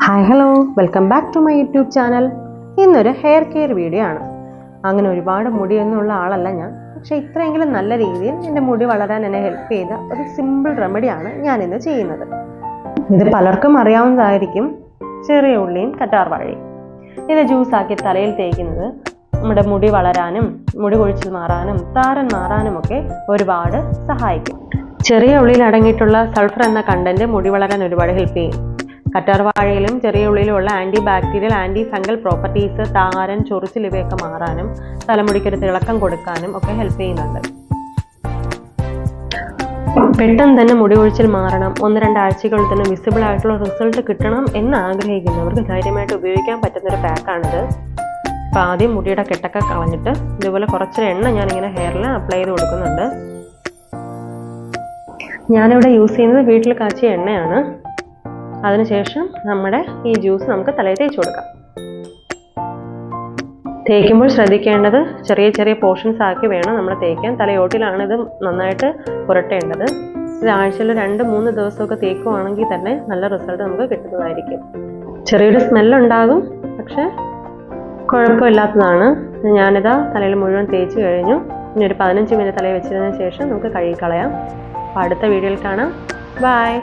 Hi hello welcome back to my YouTube channel. ഇന്നൊരു hair care video ആണ്. അങ്ങനെ ഒരുപാട് മുടിയൊന്നുള്ള ആളല്ല ഞാൻ, പക്ഷേ ഇത്രയെങ്കിലും നല്ല രീതിയിൽ എൻ്റെ മുടി വളരാൻ എന്നെ ഹെൽപ്പ് ചെയ്ത ഒരു സിമ്പിൾ റെമഡിയാണ് ഞാനിന്ന് ചെയ്യുന്നത്. ഇത് പലർക്കും അറിയാവുന്നതായിരിക്കും. ചെറിയ ഉള്ളിയും കറ്റാർവാഴയും ഇത് ജ്യൂസാക്കി തലയിൽ തേക്കുന്നത് നമ്മുടെ മുടി വളരാനും മുടി കൊഴിച്ചിൽ മാറാനും താരൻ മാറാനും ഒക്കെ ഒരുപാട് സഹായിക്കും. ചെറിയ ഉള്ളിയിൽ അടങ്ങിയിട്ടുള്ള സൾഫർ എന്ന കണ്ടന്റ് മുടി വളരാൻ ഒരുപാട് ഹെൽപ്പ് ചെയ്യും. കറ്റാർവാഴയിലും ചെറിയ ഉള്ളിലുമുള്ള anti bacterial anti fungal properties താരൻ ചൊറിച്ചിൽ ഇവയൊക്കെ മാറാനും തലമുടിക്കൊരു തിളക്കം കൊടുക്കാനും ഒക്കെ ഹെൽപ്പ് ചെയ്യുന്നുണ്ട്. പെട്ടെന്ന് തന്നെ മുടി കൊഴിച്ചിൽ മാറണം, 1-2 ആഴ്ചകളിൽ തന്നെ വിസിബിൾ ആയിട്ടുള്ള റിസൾട്ട് കിട്ടണം എന്ന് ആഗ്രഹിക്കുന്നവർക്ക് ധൈര്യമായിട്ട് ഉപയോഗിക്കാൻ പറ്റുന്നൊരു പാക്കാണിത്. അപ്പോൾ ആദ്യം മുടിയുടെ കെട്ടൊക്കെ കളഞ്ഞിട്ട് ഇതുപോലെ കുറച്ച് എണ്ണ ഞാനിങ്ങനെ ഹെയറിൽ അപ്ലൈ ചെയ്ത് കൊടുക്കുന്നുണ്ട്. ഞാനിവിടെ യൂസ് ചെയ്യുന്നത് വീട്ടിൽ കാച്ചിയ എണ്ണയാണ്. അതിനുശേഷം നമ്മുടെ ഈ ജ്യൂസ് നമുക്ക് തലയിൽ തേച്ച് കൊടുക്കാം. തേക്കുമ്പോൾ ശ്രദ്ധിക്കേണ്ടത് ചെറിയ ചെറിയ പോർഷൻസ് ആക്കി വേണം നമ്മൾ തേക്കാൻ. തലയോട്ടിലാണ് ഇത് നന്നായിട്ട് പുരട്ടേണ്ടത്. ഇത് ആഴ്ചയിൽ 2-3 ദിവസമൊക്കെ തേക്കുവാണെങ്കിൽ തന്നെ നല്ല റിസൾട്ട് നമുക്ക് കിട്ടുന്നതായിരിക്കും. ചെറിയൊരു സ്മെല്ലുണ്ടാകും, പക്ഷെ കുഴപ്പമില്ലാത്തതാണ്. ഞാനിതാ തലയിൽ മുഴുവൻ തേച്ച് കഴിഞ്ഞു. ഇനി ഒരു 15 മിനിറ്റ് തലയിൽ വെച്ചതിന് ശേഷം നമുക്ക് കഴുകിക്കളയാം. അപ്പോൾ അടുത്ത വീഡിയോയിൽ കാണാം. ബൈ.